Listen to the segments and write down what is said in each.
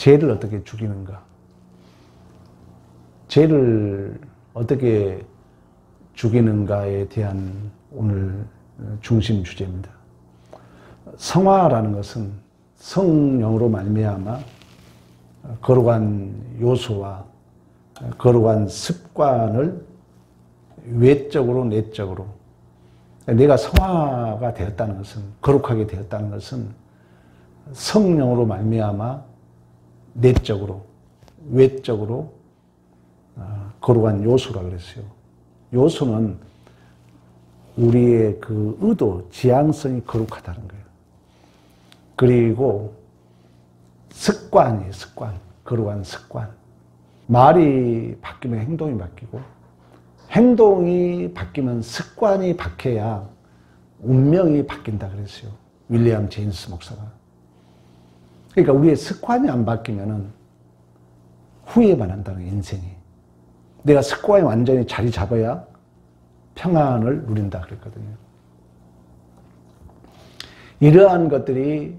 죄를 어떻게 죽이는가? 죄를 어떻게 죽이는가에 대한 오늘 중심 주제입니다. 성화라는 것은 성령으로 말미암아 거룩한 요소와 거룩한 습관을 외적으로 내적으로 내가 성화가 되었다는 것은, 거룩하게 되었다는 것은 성령으로 말미암아 내적으로 외적으로 거룩한 요소라 그랬어요. 요소는 우리의 그 의도, 지향성이 거룩하다는 거예요. 그리고 습관이에요, 습관. 거룩한 습관. 말이 바뀌면 행동이 바뀌고, 행동이 바뀌면 습관이 바뀌어야 운명이 바뀐다 그랬어요. 윌리엄 제임스 목사가. 그러니까 우리의 습관이 안 바뀌면은 후회만 한다는 거예요, 인생이. 내가 습관이 완전히 자리 잡아야 평안을 누린다 그랬거든요. 이러한 것들이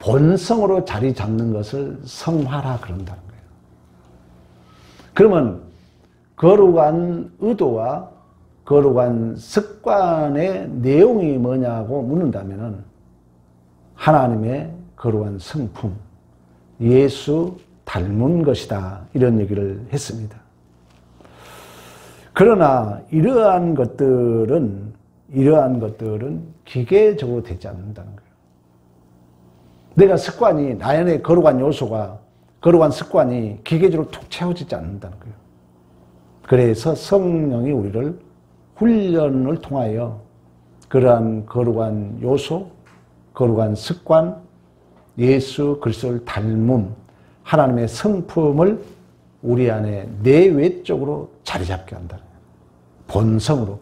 본성으로 자리 잡는 것을 성화라 그런다는 거예요. 그러면 거룩한 의도와 거룩한 습관의 내용이 뭐냐고 묻는다면은 하나님의 거룩한 성품, 예수 닮은 것이다, 이런 얘기를 했습니다. 그러나 이러한 것들은 기계적으로 되지 않는다는 거예요. 내가 습관이, 나의 거룩한 요소가, 거룩한 습관이 기계적으로 툭 채워지지 않는다는 거예요. 그래서 성령이 우리를 훈련을 통하여 그러한 거룩한 요소, 거룩한 습관, 예수 그리스도를 닮음, 하나님의 성품을 우리 안에 내외적으로 자리 잡게 한다는 거예요. 본성으로.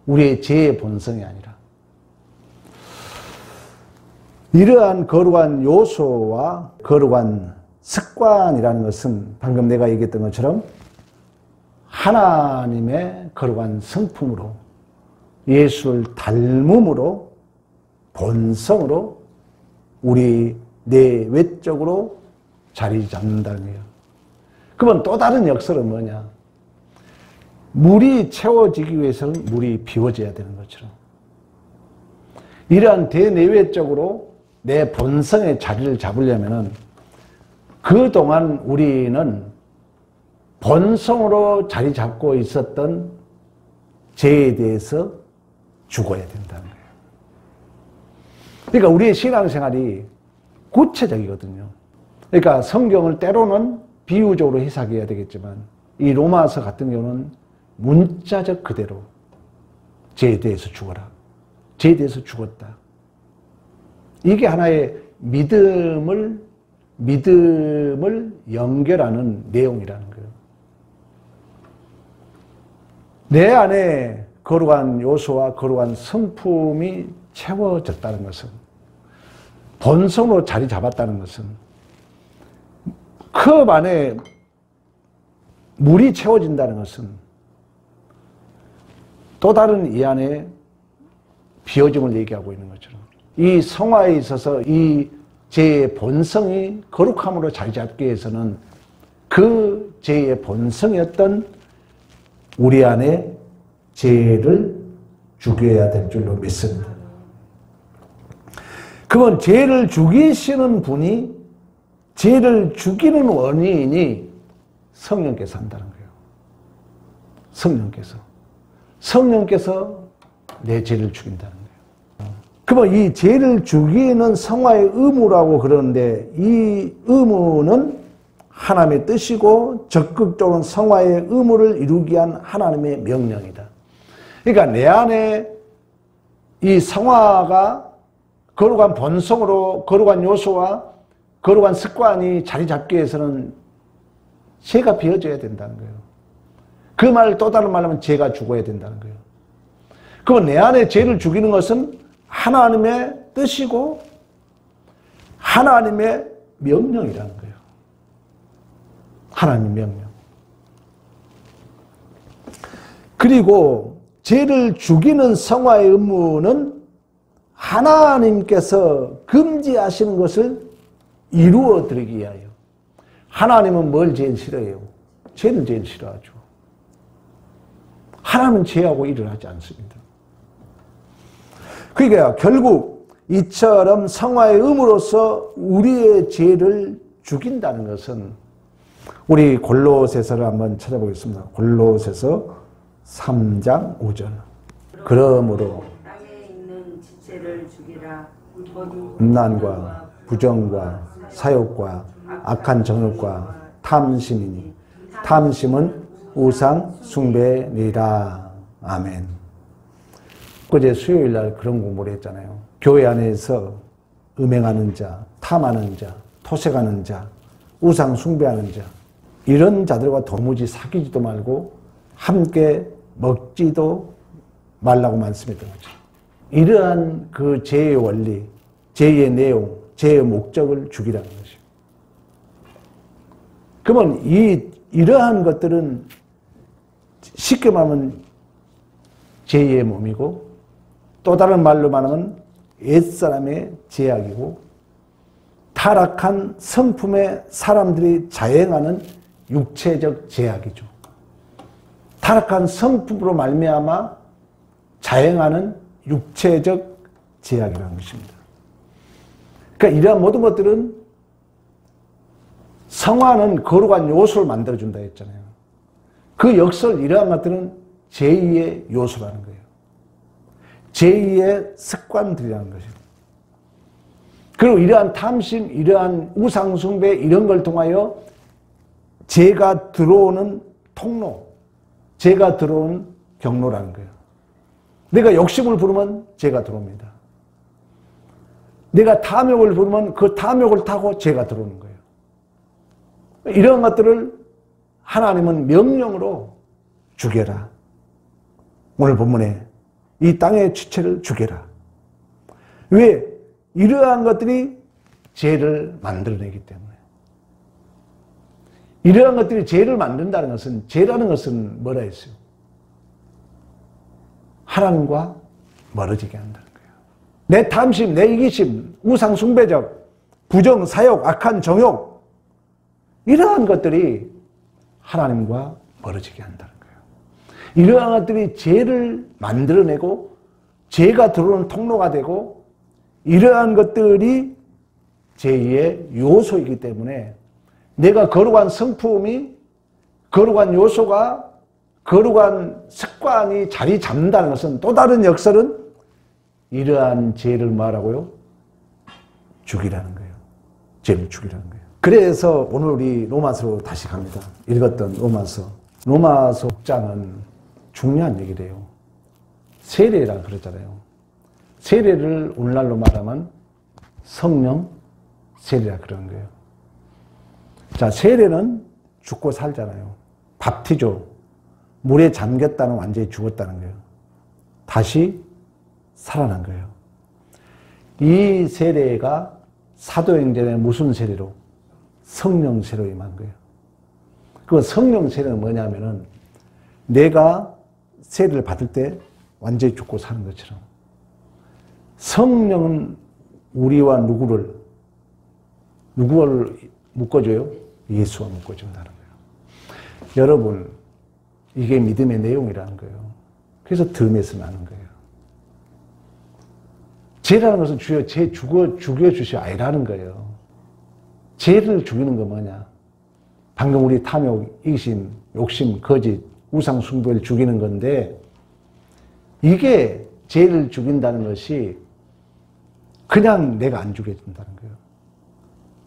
우리의 죄의 본성이 아니라. 이러한 거룩한 요소와 거룩한 습관이라는 것은 방금 내가 얘기했던 것처럼 하나님의 거룩한 성품으로, 예수를 닮음으로, 본성으로 우리 내외적으로 자리 잡는다는 거예요. 그러면 또 다른 역설은 뭐냐? 물이 채워지기 위해서는 물이 비워져야 되는 것처럼, 이러한 대내외적으로 내 본성의 자리를 잡으려면은 그동안 우리는 본성으로 자리 잡고 있었던 죄에 대해서 죽어야 된다는 거예요. 그러니까 우리의 신앙생활이 구체적이거든요. 그러니까 성경을 때로는 비유적으로 해석해야 되겠지만 이 로마서 같은 경우는 문자적 그대로 죄에 대해서 죽어라, 죄에 대해서 죽었다. 이게 하나의 믿음을 연결하는 내용이라는 거예요. 내 안에 거룩한 요소와 거룩한 성품이 채워졌다는 것은, 본성으로 자리 잡았다는 것은, 컵 안에 물이 채워진다는 것은 또 다른 이 안에 비워짐을 얘기하고 있는 것처럼, 이 성화에 있어서 이 죄의 본성이 거룩함으로 자리 잡기 위해서는 그 죄의 본성이었던 우리 안에 죄를 죽여야 될 줄로 믿습니다. 그러면 죄를 죽이시는 분이, 죄를 죽이는 원인이 성령께서 한다는 거예요. 성령께서 내 죄를 죽인다는 거예요. 그러면 이 죄를 죽이는 성화의 의무라고 그러는데, 이 의무는 하나님의 뜻이고 적극적으로 성화의 의무를 이루기 위한 하나님의 명령이다. 그러니까 내 안에 이 성화가 거룩한 본성으로 거룩한 요소와 거룩한 습관이 자리 잡기 위해서는 죄가 비워져야 된다는 거예요. 그 말을 또 다른 말로 하면 죄가 죽어야 된다는 거예요. 그럼 내 안에 죄를 죽이는 것은 하나님의 뜻이고 하나님의 명령이라는 거예요. 하나님의 명령. 그리고 죄를 죽이는 성화의 의무는 하나님께서 금지하시는 것을 이루어 드리기 위하여, 하나님은 뭘 제일 싫어해요? 죄를 제일 싫어하죠. 하나님은 죄하고 일을 하지 않습니다. 그러니까 결국 이처럼 성화의 의무로서 우리의 죄를 죽인다는 것은 우리 골로새서를 한번 찾아보겠습니다. 골로새서 3장 5절. 그러므로 땅에 있는 지체를 죽이라. 음란과 부정과 사욕과 악한 정욕과 탐심이니 탐심은 우상 숭배니라. 아멘. 어제 수요일 날 그런 공부를 했잖아요. 교회 안에서 음행하는 자, 탐하는 자, 토색하는 자, 우상 숭배하는 자, 이런 자들과 도무지 사귀지도 말고 함께 먹지도 말라고 말씀했던 거죠. 이러한 그 죄의 원리, 죄의 내용, 죄의 목적을 죽이라는 것이죠. 그러면 이러한 것들은 쉽게 말하면 죄의 몸이고, 또 다른 말로 말하면 옛사람의 죄악이고, 타락한 성품의 사람들이 자행하는 육체적 죄악이죠. 타락한 성품으로 말미암아 자행하는 육체적 죄악이라는 것입니다. 그러니까 이러한 모든 것들은 성화는 거룩한 요소를 만들어준다 했잖아요. 그 역설 이러한 것들은 제2의 요소라는 거예요. 제2의 습관들이라는 것이죠. 그리고 이러한 탐심, 이러한 우상숭배 이런 걸 통하여 죄가 들어오는 통로, 죄가 들어오는 경로라는 거예요. 내가 욕심을 부르면 죄가 들어옵니다. 내가 탐욕을 부르면 그 탐욕을 타고 죄가 들어오는 거예요. 이런 것들을 하나님은 명령으로 죽여라. 오늘 본문에 이 땅의 지체를 죽여라. 왜? 이러한 것들이 죄를 만들어내기 때문에. 이러한 것들이 죄를 만든다는 것은, 죄라는 것은 뭐라 했어요? 하나님과 멀어지게 한다는 거예요. 내 탐심, 내 이기심, 우상숭배적, 부정, 사욕, 악한 정욕, 이러한 것들이 하나님과 멀어지게 한다는 거예요. 이러한 것들이 죄를 만들어내고 죄가 들어오는 통로가 되고, 이러한 것들이 제2의 요소이기 때문에 내가 거룩한 성품이, 거룩한 요소가, 거룩한 습관이 자리 잡는다는 것은 또 다른 역설은 이러한 죄를 말하고요, 죽이라는 거예요. 죄를 죽이라는 거예요. 그래서 오늘 우리 로마서로 다시 갑니다. 읽었던 로마서 6장은 중요한 얘기를 해요. 세례라 그러잖아요. 세례를 오늘날로 말하면 성령 세례라 그러는 거예요. 자, 세례는 죽고 살잖아요. 밥티조, 물에 잠겼다는 완전히 죽었다는 거예요. 다시 살아난 거예요. 이 세례가 사도행전의 무슨 세례로? 성령 세례로 임한 거예요. 그 성령 세례는 뭐냐면은 내가 세례를 받을 때 완전히 죽고 사는 것처럼 성령은 우리와 누구를 묶어줘요? 예수와 묶어준다는 거예요. 여러분, 이게 믿음의 내용이라는 거예요. 그래서 덤에서 나는 거예요. 죄라는 것은 주여 죄 죽여주시오 아니라는 거예요. 죄를 죽이는 건 뭐냐? 방금 우리 탐욕, 이기심, 욕심, 거짓, 우상 숭배를 죽이는 건데, 이게 죄를 죽인다는 것이 그냥 내가 안 죽여진다는 거예요.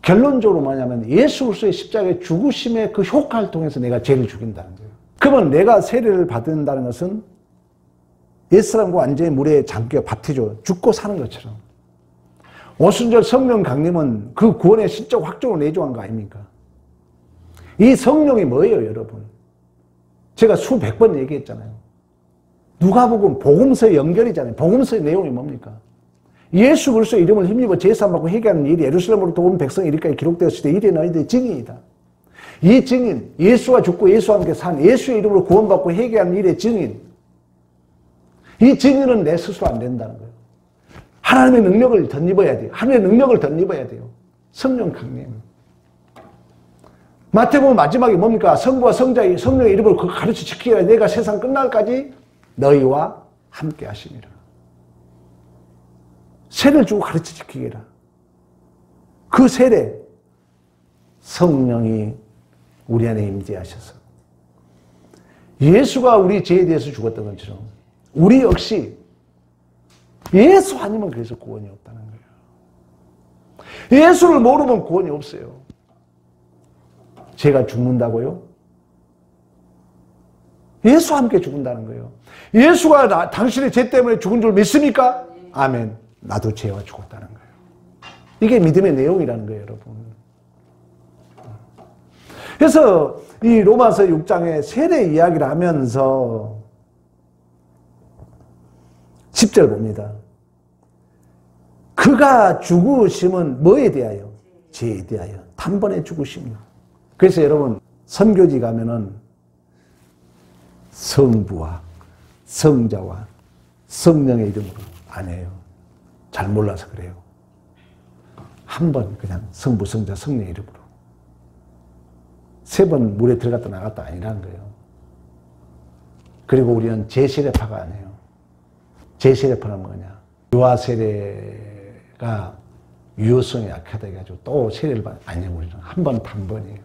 결론적으로 뭐냐면 예수 그리스도의 십자가의 죽으심의 그 효과를 통해서 내가 죄를 죽인다는 거예요. 그러면 내가 세례를 받는다는 것은 옛사람과 완전히 물에 잠겨 밥티죠. 죽고 사는 것처럼. 오순절 성령 강림은 그 구원의 신적 확정을 내조한 거 아닙니까? 이 성령이 뭐예요, 여러분? 제가 수백 번 얘기했잖아요. 누가복음 복음서의 연결이잖아요. 복음서의 내용이 뭡니까? 예수 그리스도의 이름을 힘입어 제사받고 회개하는 일이 예루살렘으로부터 온 백성이 이리까지 기록되었을 때 이래 너희들의 증인이다. 이 증인, 예수가 죽고 예수와 함께 산 예수의 이름으로 구원받고 회개하는 일의 증인. 이 증인은 내 스스로 안 된다는 거예요. 하나님의 능력을 덧입어야 돼요. 하나님의 능력을 덧입어야 돼요. 성령 강림. 마태복음 마지막에 뭡니까? 성부와 성자의 성령의 이름을 가르쳐 지키라. 내가 세상 끝날까지 너희와 함께 하시니라. 세례를 주고 가르쳐 지키기라. 그 세례, 성령이 우리 안에 임재하셔서 예수가 우리 죄에 대해서 죽었던 것처럼 우리 역시 예수 아니면 그래서 구원이 없다는 거예요. 예수를 모르면 구원이 없어요. 죄가 죽는다고요? 예수와 함께 죽는다는 거예요. 예수가 당신의 죄 때문에 죽은 줄 믿습니까? 아멘. 나도 죄와 죽었다는 거예요. 이게 믿음의 내용이라는 거예요, 여러분. 그래서 이 로마서 6장에 세례 이야기를 하면서 10절 봅니다. 그가 죽으심은 뭐에 대하여? 죄에 대하여. 단번에 죽으심이요. 그래서 여러분 선교지 가면은 성부와 성자와 성령의 이름으로 안 해요. 잘 몰라서 그래요. 한 번 그냥 성부, 성자, 성령의 이름으로. 3번 물에 들어갔다 나갔다 아니라는 거예요. 그리고 우리는 제세례파가 아니에요. 제세례파는 뭐냐? 유아 세례가 유효성이 약하다 해가지고 또 세례를 아니에요. 우리는 한 번 단번이에요.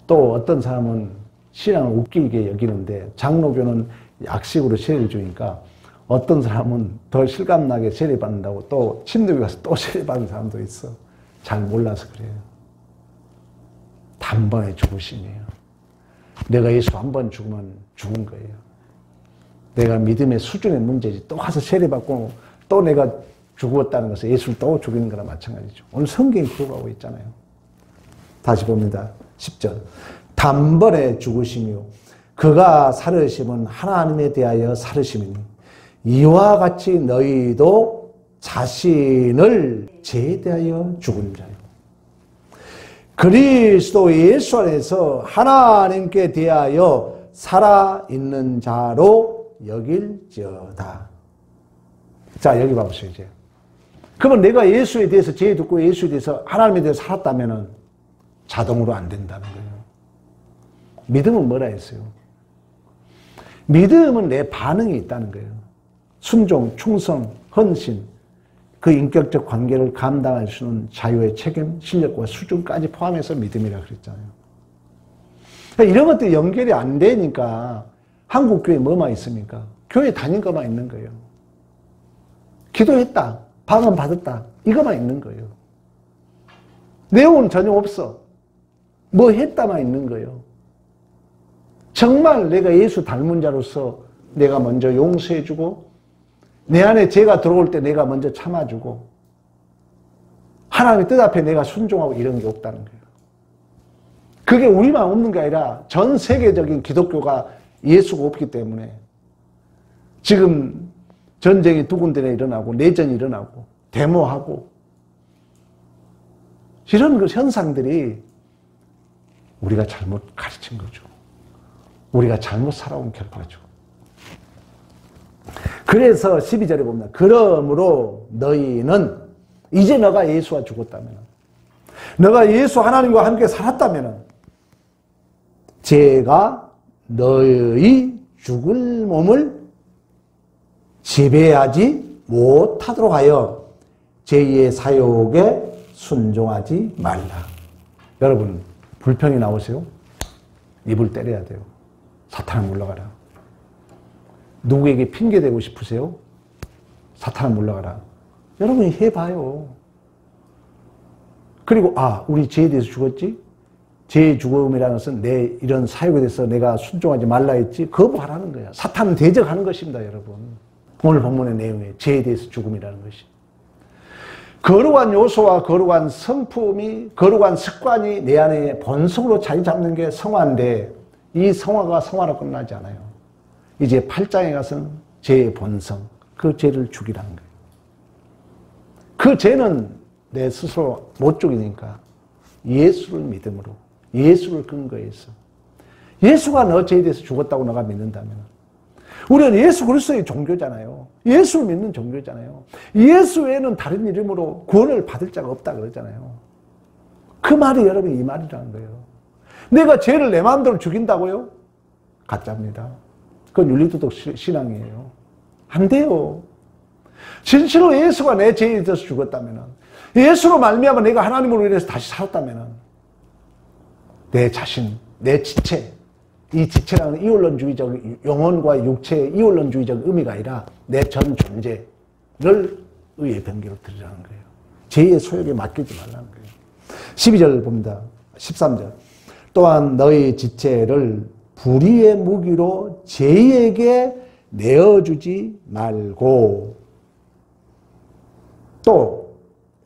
또 어떤 사람은 신앙을 웃기게 여기는데 장로교는 약식으로 세례를 주니까 어떤 사람은 더 실감나게 세례받는다고 또 침묵에 가서 또 세례받는 사람도 있어. 잘 몰라서 그래요. 단번에 죽으심이에요. 내가 예수 한 번 죽으면 죽은 거예요. 내가 믿음의 수준의 문제지. 또 가서 세례받고 또 내가 죽었다는 것은 예수를 또 죽이는 거나 마찬가지죠. 오늘 성경이 그러고 있잖아요. 다시 봅니다. 10절. 단번에 죽으심이요. 그가 살으심은 하나님에 대하여 살으심이니 이와 같이 너희도 자신을 죄에 대하여 죽은 자요. 그리스도 예수 안에서 하나님께 대하여 살아있는 자로 여길지어다. 자, 여기 봐보세요, 이제. 그러면 내가 예수에 대해서 죄 듣고 예수에 대해서 하나님에 대해서 살았다면 자동으로 안 된다는 거예요. 믿음은 뭐라 했어요? 믿음은 내 반응이 있다는 거예요. 순종, 충성, 헌신, 그 인격적 관계를 감당할 수 있는 자유의 책임, 실력과 수준까지 포함해서 믿음이라 그랬잖아요. 이런 것들이 연결이 안 되니까 한국 교회 뭐만 있습니까? 교회 다닌 것만 있는 거예요. 기도했다, 방언 받았다, 이것만 있는 거예요. 내용은 전혀 없어. 뭐 했다만 있는 거예요. 정말 내가 예수 닮은 자로서 내가 먼저 용서해주고 내 안에 죄가 들어올 때 내가 먼저 참아주고 하나님의 뜻 앞에 내가 순종하고 이런 게 없다는 거예요. 그게 우리만 없는 게 아니라 전 세계적인 기독교가 예수가 없기 때문에 지금 전쟁이 두 군데나 일어나고 내전이 일어나고 데모하고 이런 그 현상들이 우리가 잘못 가르친 거죠. 우리가 잘못 살아온 결과죠. 그래서 12절에 보면 그러므로 너희는 이제 너가 예수와 죽었다면 너가 예수 하나님과 함께 살았다면 죄가 너희 죽을 몸을 지배하지 못하도록 하여 죄의 사욕에 순종하지 말라. 여러분 불평이 나오세요? 입을 때려야 돼요. 사탄을 물러가라. 누구에게 핑계대고 싶으세요? 사탄을 물러가라. 여러분이 해봐요. 그리고 우리 죄에 대해서 죽었지? 죄의 죽음이라는 것은 내 이런 사역에 대해서 내가 순종하지 말라 했지? 거부하라는 거야. 사탄은 대적하는 것입니다, 여러분. 오늘 본문의 내용에 죄에 대해서 죽음이라는 것이. 거룩한 요소와 거룩한 성품이, 거룩한 습관이 내 안에 본성으로 자리 잡는 게 성화인데 이 성화가 성화로 끝나지 않아요. 이제 8장에 가서는 죄의 본성, 그 죄를 죽이라는 거예요. 그 죄는 내 스스로 못 죽이니까 예수를 믿음으로, 예수를 근거해서 예수가 너 죄에 대해서 죽었다고 너가 믿는다면 우리는 예수 그리스도의 종교잖아요. 예수를 믿는 종교잖아요. 예수 외에는 다른 이름으로 구원을 받을 자가 없다 그러잖아요. 그 말이 여러분 이 말이라는 거예요. 내가 죄를 내 마음대로 죽인다고요? 가짜입니다. 그건 윤리도덕 신앙이에요. 안 돼요. 진실로 예수가 내 죄에 대해서 죽었다면, 예수로 말미암아 내가 하나님으로 인해서 다시 살았다면, 내 자신, 내 지체, 이 지체라는 이원론주의적, 영혼과 육체의 이원론주의적 의미가 아니라 내 전 존재를 의의 병기로 드리라는 거예요. 죄의 소욕에 맡기지 말라는 거예요. 12절 봅니다. 13절. 또한 너희 지체를 불의의 무기로 죄에게 내어주지 말고, 또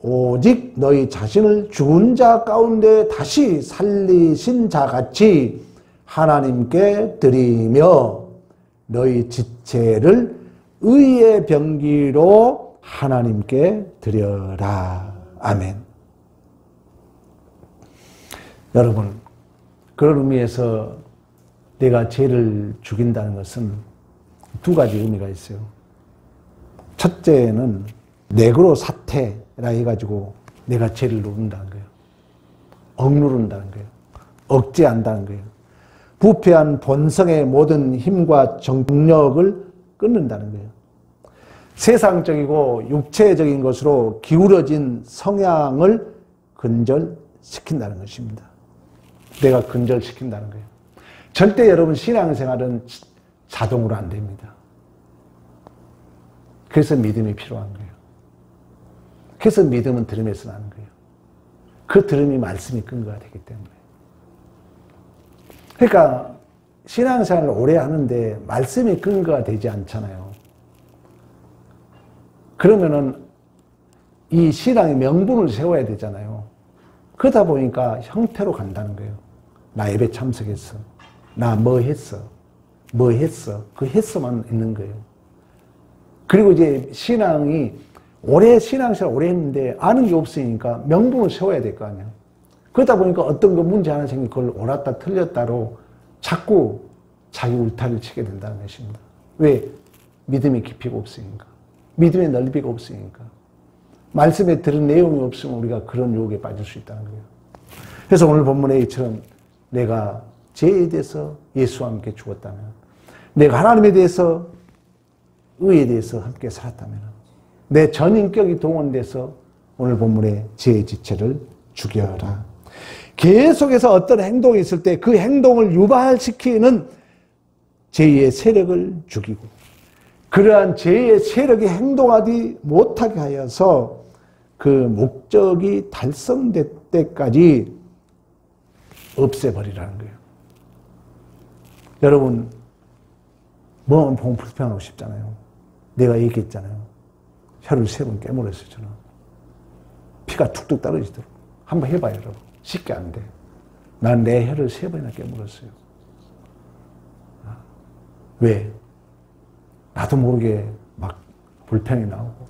오직 너희 자신을 죽은 자 가운데 다시 살리신 자같이 하나님께 드리며 너희 지체를 의의 병기로 하나님께 드려라. 아멘. 여러분, 그런 의미에서 내가 죄를 죽인다는 것은 두 가지 의미가 있어요. 첫째는 내그로 사태라 해가지고 내가 죄를 누른다는 거예요. 억누른다는 거예요. 억제한다는 거예요. 부패한 본성의 모든 힘과 정력을 끊는다는 거예요. 세상적이고 육체적인 것으로 기울어진 성향을 근절시킨다는 것입니다. 내가 근절시킨다는 거예요. 절대 여러분 신앙생활은 자동으로 안 됩니다. 그래서 믿음이 필요한 거예요. 그래서 믿음은 들음에서 나는 거예요. 그 들음이 말씀이 근거가 되기 때문에. 그러니까 신앙생활을 오래 하는데 말씀이 근거가 되지 않잖아요. 그러면은 이 신앙의 명분을 세워야 되잖아요. 그러다 보니까 형태로 간다는 거예요. 나 예배 참석했어. 나 뭐 했어. 뭐 했어. 그 했어만 있는 거예요. 그리고 이제 신앙이 신앙생활 오래 했는데 아는 게 없으니까 명분을 세워야 될 거 아니에요. 그러다 보니까 어떤 거 문제 하나 생기면 그걸 옳았다 틀렸다로 자꾸 자기 울타리를 치게 된다는 것입니다. 왜? 믿음의 깊이가 없으니까. 믿음의 넓이가 없으니까. 말씀에 들은 내용이 없으면 우리가 그런 유혹에 빠질 수 있다는 거예요. 그래서 오늘 본문에 이처럼 내가 죄에 대해서 예수와 함께 죽었다면, 내가 하나님에 대해서, 의에 대해서 함께 살았다면, 내 전인격이 동원돼서 오늘 본문에 죄의 지체를 죽여라. 계속해서 어떤 행동이 있을 때 그 행동을 유발시키는 죄의 세력을 죽이고, 그러한 죄의 세력이 행동하지 못하게 하여서 그 목적이 달성될 때까지 없애버리라는 거예요. 여러분, 뭐만 보면 불편하고 싶잖아요. 내가 얘기했잖아요. 혀를 3번 깨물었어요, 저는. 피가 툭툭 떨어지도록. 한번 해봐요, 여러분. 쉽게 안 돼. 난 내 혀를 3번이나 깨물었어요. 왜? 나도 모르게 막 불평이 나오고,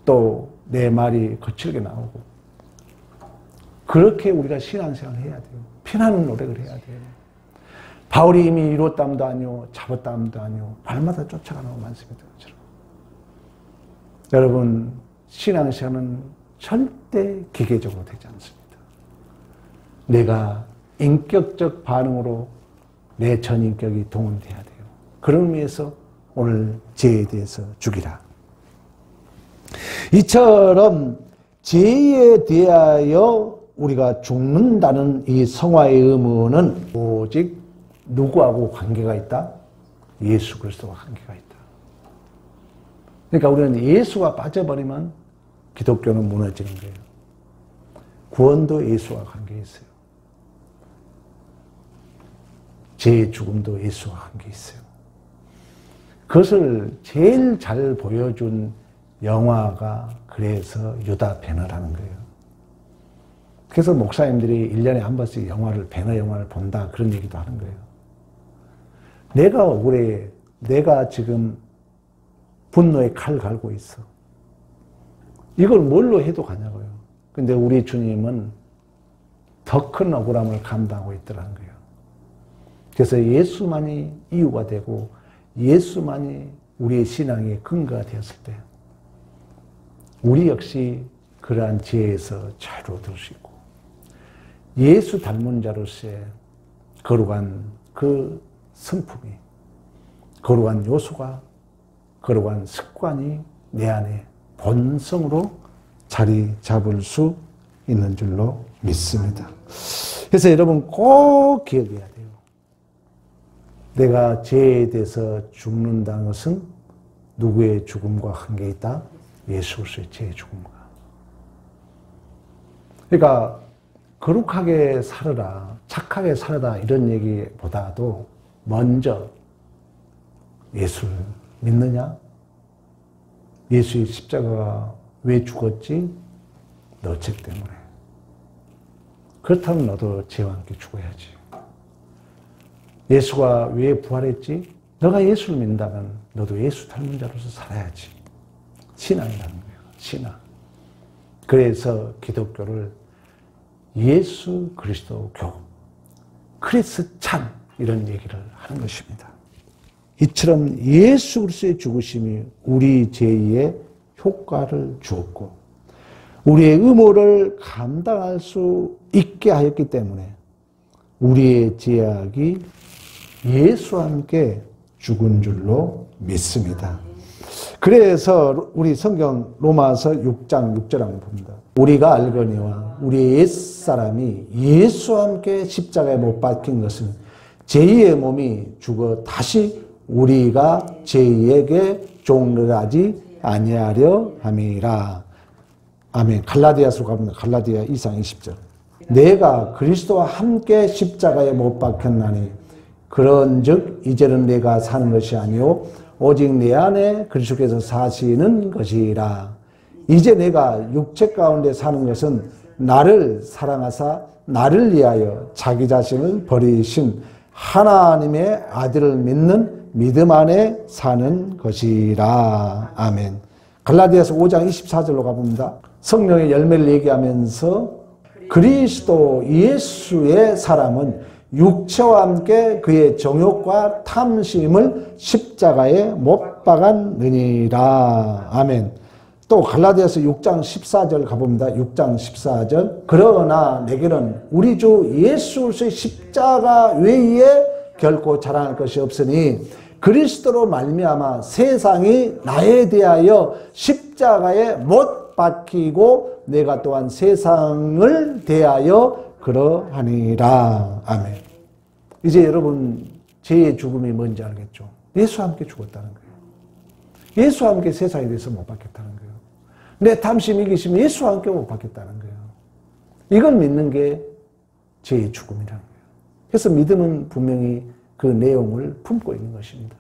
또 내 말이 거칠게 나오고, 그렇게 우리가 신앙생활을 해야 돼요. 피나는 노력을 해야 돼요. 바울이 이미 이뤘다함도 아니오, 잡았다함도 아니오, 발마다 쫓아가는 말씀이죠. 여러분, 신앙생활은 절대 기계적으로 되지 않습니다. 내가 인격적 반응으로 내 전인격이 동원돼야 돼요. 그런 의미에서 오늘 죄에 대해서 죽이라. 이처럼 죄에 대하여 우리가 죽는다는 이 성화의 의무는 오직 누구하고 관계가 있다? 예수 그리스도와 관계가 있다. 그러니까 우리는 예수가 빠져버리면 기독교는 무너지는 거예요. 구원도 예수와 관계 있어요. 죄의 죽음도 예수와 관계 있어요. 그것을 제일 잘 보여준 영화가 그래서 유다 배너라는 거예요. 그래서 목사님들이 1년에 한 번씩 배너 영화를 본다 그런 얘기도 하는 거예요. 내가 억울해. 내가 지금 분노의 칼 갈고 있어. 이걸 뭘로 해도 가냐고요. 근데 우리 주님은 더 큰 억울함을 감당하고 있더라는 거예요. 그래서 예수만이 이유가 되고 예수만이 우리의 신앙의 근거가 되었을 때 우리 역시 그러한 죄에서 자유로워질 수 있고 예수 닮은 자로서의 거룩한 그 성품이, 거룩한 요소가, 거룩한 습관이 내 안에 본성으로 자리 잡을 수 있는 줄로 믿습니다. 그래서 여러분 꼭 기억해야 돼요. 내가 죄에 대해서 죽는다는 것은 누구의 죽음과 관계있다? 예수 그리스도의 죄의 죽음과. 그러니까 거룩하게 살아라, 착하게 살아라 이런 얘기보다도 먼저 예수를 믿느냐? 예수의 십자가가 왜 죽었지? 너 죄 때문에. 그렇다면 너도 죄와 함께 죽어야지. 예수가 왜 부활했지? 너가 예수를 믿는다면 너도 예수 닮은 자로서 살아야지. 신앙이라는 거예요. 신앙. 그래서 기독교를 예수 그리스도 교, 크리스찬 이런 얘기를 하는 것입니다. 이처럼 예수 그리스도의 죽으심이 우리 죄의 효과를 주었고 우리의 의무를 감당할 수 있게 하였기 때문에 우리의 죄악이 예수와 함께 죽은 줄로 믿습니다. 그래서 우리 성경 로마서 6장 6절 한번 봅니다. 우리가 알거니와 우리의 옛사람이 예수와 함께 십자가에 못 박힌 것은 죄의 몸이 죽어 다시 우리가 죄에게 종노하지 아니하려 함이라. 아멘. 갈라디아서 가보면 갈라디아 2장 20절. 내가 그리스도와 함께 십자가에 못 박혔나니 그런즉 이제는 내가 사는 것이 아니요 오직 내 안에 그리스도께서 사시는 것이라. 이제 내가 육체 가운데 사는 것은 나를 사랑하사 나를 위하여 자기 자신을 버리신 하나님의 아들을 믿는 믿음 안에 사는 것이라. 아멘. 갈라디아서 5장 24절로 가봅니다. 성령의 열매를 얘기하면서 그리스도 예수의 사람은 육체와 함께 그의 정욕과 탐심을 십자가에 못 박았느니라. 아멘. 또 갈라디아서 6장 14절 가봅니다. 6장 14절. 그러나 내게는 우리 주 예수 그리스도의 십자가 외에 결코 자랑할 것이 없으니 그리스도로 말미암아 세상이 나에 대하여 십자가에 못 박히고 내가 또한 세상을 대하여 그러하니라. 아멘. 이제 여러분 죄의 죽음이 뭔지 알겠죠? 예수와 함께 죽었다는 거예요. 예수와 함께 세상에 대해서 못 박혔다는 거예요. 내 탐심 이기심 예수와 함께 못 박혔다는 거예요. 이걸 믿는 게 죄의 죽음이라는 거예요. 그래서 믿음은 분명히 그 내용을 품고 있는 것입니다.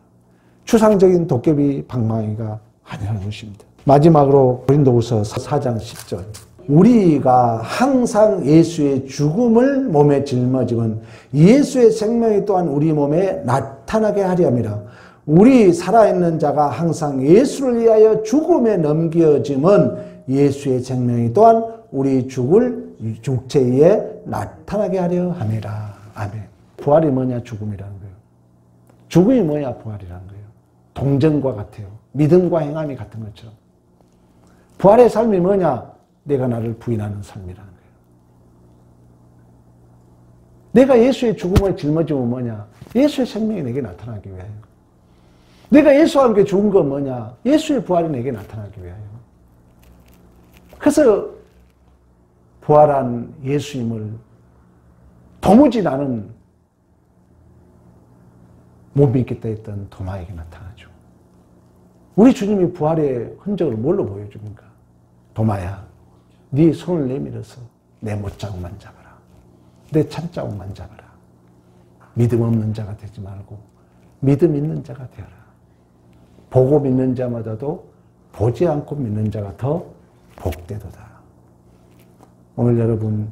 추상적인 도깨비 방망이가 아니라는 것입니다. 마지막으로 고린도후서 4장 10절. 우리가 항상 예수의 죽음을 몸에 짊어지면 예수의 생명이 또한 우리 몸에 나타나게 하려니라. 우리 살아있는 자가 항상 예수를 위하여 죽음에 넘겨짐은 예수의 생명이 또한 우리 죽을 육체에 나타나게 하려 함이라. 아멘. 부활이 뭐냐? 죽음이라는 거예요. 죽음이 뭐냐? 부활이라는 거예요. 동전과 같아요. 믿음과 행함이 같은 것처럼. 부활의 삶이 뭐냐? 내가 나를 부인하는 삶이라는 거예요. 내가 예수의 죽음을 짊어지면 뭐냐? 예수의 생명이 내게 나타나기 위하여. 내가 예수와 함께 죽은 건 뭐냐? 예수의 부활이 내게 나타나기 위하여. 그래서 부활한 예수님을 도무지 나는 못 믿겠다 했던 도마에게 나타나죠. 우리 주님이 부활의 흔적을 뭘로 보여줍니까? 도마야, 네 손을 내밀어서 내 못자국만 잡아라. 내 찬자국만 잡아라. 믿음 없는 자가 되지 말고 믿음 있는 자가 되어라. 보고 믿는 자마다도 보지 않고 믿는 자가 더 복되도다. 오늘 여러분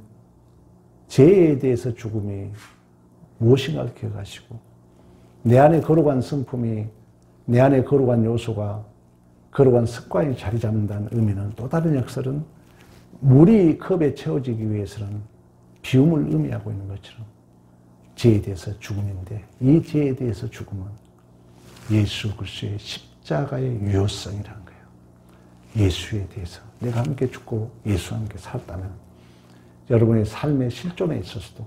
죄에 대해서 죽음이 무엇인가를 기억하시고 내 안에 거룩한 성품이, 내 안에 거룩한 요소가, 거룩한 습관이 자리 잡는다는 의미는 또 다른 역설은 물이 컵에 채워지기 위해서는 비움을 의미하고 있는 것처럼 죄에 대해서 죽음인데 이 죄에 대해서 죽음은 예수 그리스도의 십자가의 유효성이라는 거예요. 예수에 대해서 내가 함께 죽고 예수와 함께 살았다면 여러분의 삶의 실존에 있어서도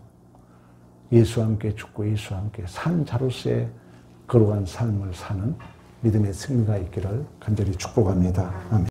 예수와 함께 죽고 예수와 함께 산 자로서의 거룩한 삶을 사는 믿음의 승리가 있기를 간절히 축복합니다. 아멘.